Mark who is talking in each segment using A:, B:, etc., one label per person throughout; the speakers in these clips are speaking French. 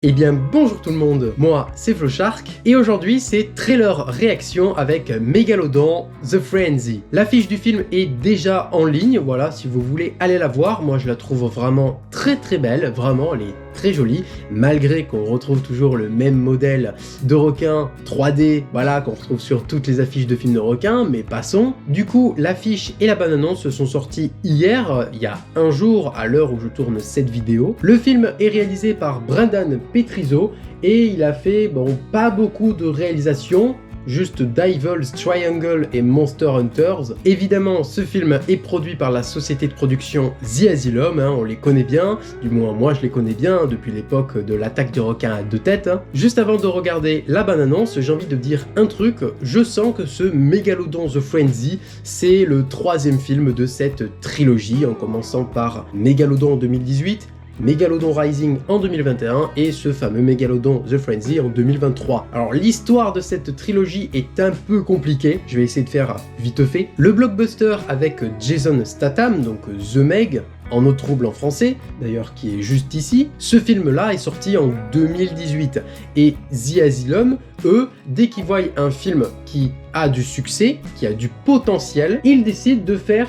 A: Eh bien bonjour tout le monde, moi c'est Flowshark et aujourd'hui c'est trailer réaction avec Megalodon The Frenzy. L'affiche du film est déjà en ligne, voilà, si vous voulez aller la voir. Moi je la trouve vraiment très belle, vraiment elle est très jolie, malgré qu'on retrouve toujours le même modèle de requin 3D, voilà, qu'on retrouve sur toutes les affiches de films de requins, mais passons. Du coup l'affiche et la bande-annonce se sont sorties hier, il y a un jour à l'heure où je tourne cette vidéo. Le film est réalisé par Brendan Petrizo et il a fait, bon, pas beaucoup de réalisations, juste Devil's Triangle et Monster Hunters. Évidemment, ce film est produit par la société de production The Asylum, on les connaît bien, du moins moi je les connais bien depuis l'époque de l'attaque du requin à deux têtes. Juste avant de regarder la bande-annonce, j'ai envie de dire un truc, je sens que ce Megalodon The Frenzy, c'est le troisième film de cette trilogie, en commençant par Megalodon en 2018, Megalodon Rising en 2021 et ce fameux Megalodon The Frenzy en 2023. Alors l'histoire de cette trilogie est un peu compliquée, je vais essayer de faire vite fait. Le blockbuster avec Jason Statham, donc The Meg, en eau trouble en français, d'ailleurs qui est juste ici. Ce film-là est sorti en 2018 et The Asylum, eux, dès qu'ils voient un film qui a du succès, qui a du potentiel, ils décident de faire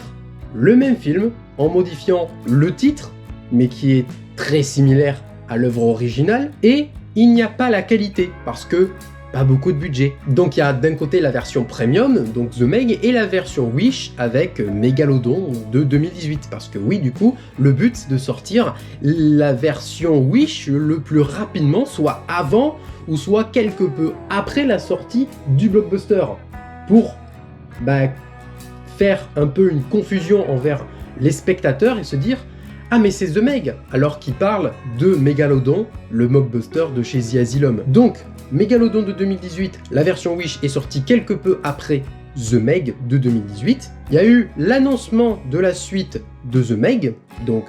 A: le même film en modifiant le titre, mais qui est très similaire à l'œuvre originale, et il n'y a pas la qualité, parce que pas beaucoup de budget. Donc il y a d'un côté la version premium, donc The Meg, et la version Wish avec Megalodon de 2018, parce que oui, du coup, le but c'est de sortir la version Wish le plus rapidement, soit avant, ou soit quelque peu après la sortie du blockbuster, pour faire un peu une confusion envers les spectateurs et se dire ah mais c'est The Meg, alors qu'il parle de Megalodon, le mockbuster de chez The Asylum. Donc, Megalodon de 2018, la version Wish est sortie quelque peu après The Meg de 2018. Il y a eu l'annoncement de la suite de The Meg, donc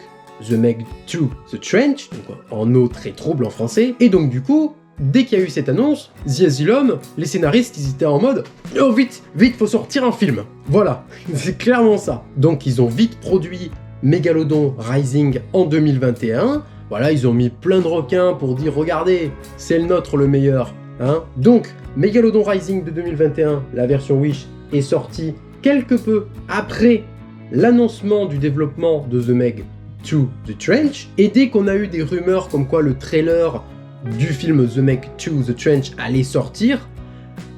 A: The Meg 2 The Trench, donc en eau très trouble en français. Et donc du coup, dès qu'il y a eu cette annonce, The Asylum, les scénaristes, ils étaient en mode « Oh vite, faut sortir un film !» Voilà, c'est clairement ça. Donc ils ont vite produit Megalodon Rising en 2021, voilà, ils ont mis plein de requins pour dire regardez, c'est le nôtre le meilleur, Donc, Megalodon Rising de 2021, la version Wish, est sortie quelque peu après l'annoncement du développement de The Meg 2 The Trench, et dès qu'on a eu des rumeurs comme quoi le trailer du film The Meg 2 The Trench allait sortir,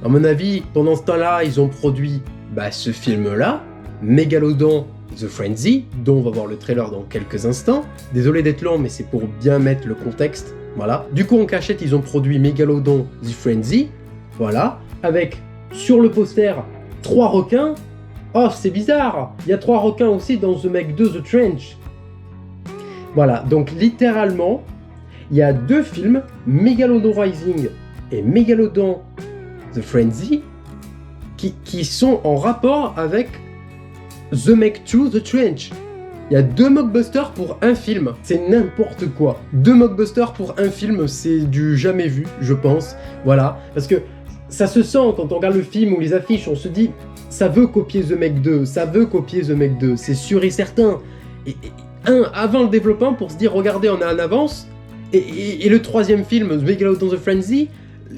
A: à mon avis, pendant ce temps-là, ils ont produit ce film-là, Megalodon The Frenzy, dont on va voir le trailer dans quelques instants. Désolé d'être long, mais c'est pour bien mettre le contexte, voilà. Du coup, en cachette, ils ont produit Megalodon The Frenzy, voilà, avec, sur le poster, 3 requins. Oh, c'est bizarre, il y a 3 requins aussi dans The Meg 2 The Trench. Voilà, donc littéralement, il y a 2 films, Megalodon Rising et Megalodon The Frenzy, qui sont en rapport avec The Meg 2 The Trench. Il y a 2 mockbusters pour un film, c'est n'importe quoi. 2 mockbusters pour un film, c'est du jamais vu, je pense. Voilà, parce que ça se sent quand on regarde le film ou les affiches, on se dit ça veut copier The Meg 2, ça veut copier The Meg 2, c'est sûr et certain. Et avant le développement pour se dire regardez, on est en avance. Et le troisième film, The Megalodon The Frenzy,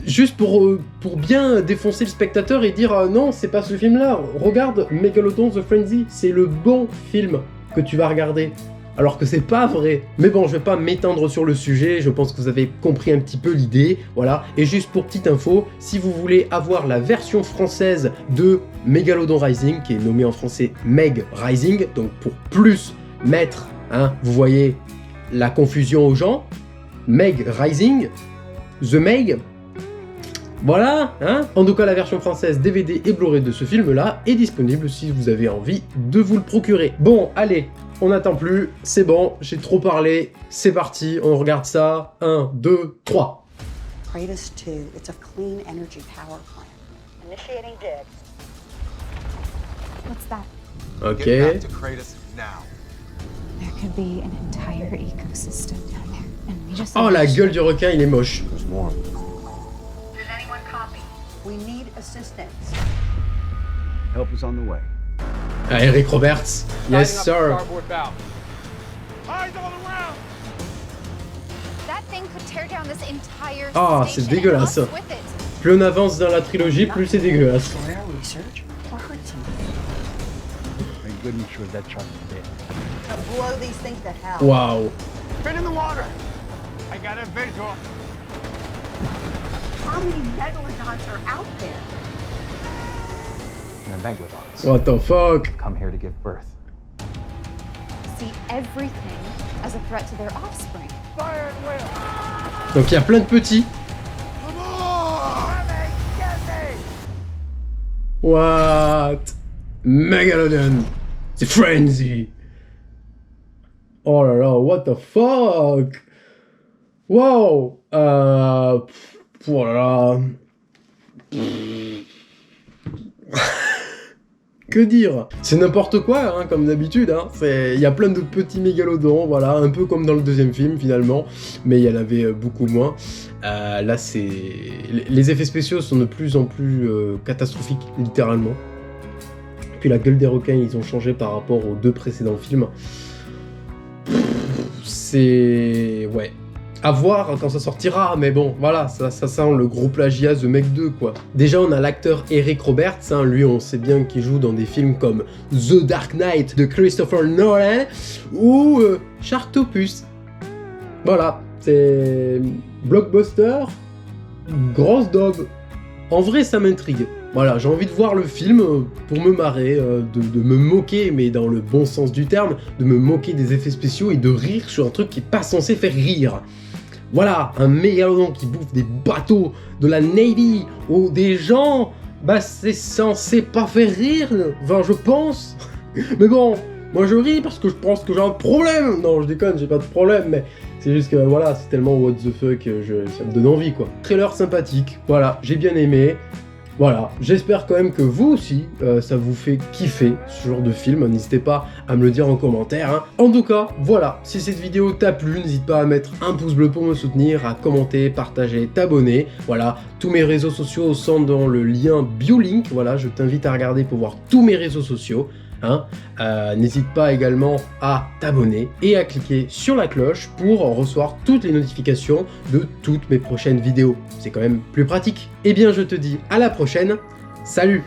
A: juste pour bien défoncer le spectateur et dire non, c'est pas ce film-là, regarde Megalodon The Frenzy, c'est le bon film que tu vas regarder. Alors que c'est pas vrai. Mais bon, je vais pas m'étendre sur le sujet, je pense que vous avez compris un petit peu l'idée, voilà. Et juste pour petite info, si vous voulez avoir la version française de Megalodon Rising, qui est nommée en français Meg Rising, donc pour plus mettre, vous voyez la confusion aux gens, Meg Rising, The Meg, voilà, En tout cas, la version française DVD et Blu-ray de ce film-là est disponible si vous avez envie de vous le procurer. Bon, allez, on n'attend plus, c'est bon, j'ai trop parlé, c'est parti, on regarde ça. 1, 2, 3.
B: Kratos 2, it's a clean energy power plant. Initiating dig.
C: What's that?
A: Ok.
D: Get back to Kratos now.
C: There could be an entire ecosystem down there, and we just.
A: Oh, la gueule du requin, il est moche.
D: There's more.
B: Does anyone copy? We need assistance.
D: Help is on the way.
A: Ah, Eric Roberts. Yes, sir.
D: Eyes all around.
C: That
A: Ah, c'est dégueulasse. Plus on avance dans la trilogie, plus c'est dégueulasse.
B: For our research or her team.
D: Thank goodness she was that chocolate dead.
B: To blow these things to hell.
A: Waouh.
D: Spin in the water! I got a visual.
B: How many megalodons are out there?
D: And megalodons
A: What the fuck?
D: come here to give birth.
C: See everything as a threat to their offspring.
D: Fire and will!
A: Donc il y a plein de petits.
D: Come on! Get me!
A: What? Megalodon. C'est Frenzy. Oh là là, what the fuck? Wow. Oh là là. Que dire? C'est n'importe quoi, hein, comme d'habitude. Hein. Il y a plein de petits mégalodons, voilà, un peu comme dans le deuxième film finalement, mais il y en avait beaucoup moins. Là, c'est les effets spéciaux sont de plus en plus catastrophiques, littéralement. Puis la gueule des requins, ils ont changé par rapport aux 2 précédents films. C'est... ouais. À voir quand ça sortira, mais bon, voilà, ça sent le gros plagiat The Meg 2, quoi. Déjà, on a l'acteur Eric Roberts, hein, lui, on sait bien qu'il joue dans des films comme The Dark Knight de Christopher Nolan, ou Sharktopus. Voilà, c'est... blockbuster, grosse daube. En vrai, ça m'intrigue. Voilà, j'ai envie de voir le film pour me marrer, de me moquer, mais dans le bon sens du terme, de me moquer des effets spéciaux et de rire sur un truc qui est pas censé faire rire. Voilà, un mégalodon qui bouffe des bateaux de la Navy ou des gens, bah c'est censé pas faire rire, enfin je pense. Mais bon, moi je ris parce que je pense que j'ai un problème. Non, je déconne, j'ai pas de problème, mais c'est juste que voilà, c'est tellement what the fuck, ça me donne envie quoi. Trailer sympathique, voilà, j'ai bien aimé. Voilà, j'espère quand même que vous aussi, ça vous fait kiffer ce genre de film, n'hésitez pas à me le dire en commentaire. Hein. En tout cas, voilà, si cette vidéo t'a plu, n'hésite pas à mettre un pouce bleu pour me soutenir, à commenter, partager, t'abonner. Voilà, tous mes réseaux sociaux sont dans le lien BioLink, voilà, je t'invite à regarder pour voir tous mes réseaux sociaux. Hein. N'hésite pas également à t'abonner et à cliquer sur la cloche pour recevoir toutes les notifications de toutes mes prochaines vidéos. C'est quand même plus pratique. Eh bien, je te dis à la prochaine. Salut!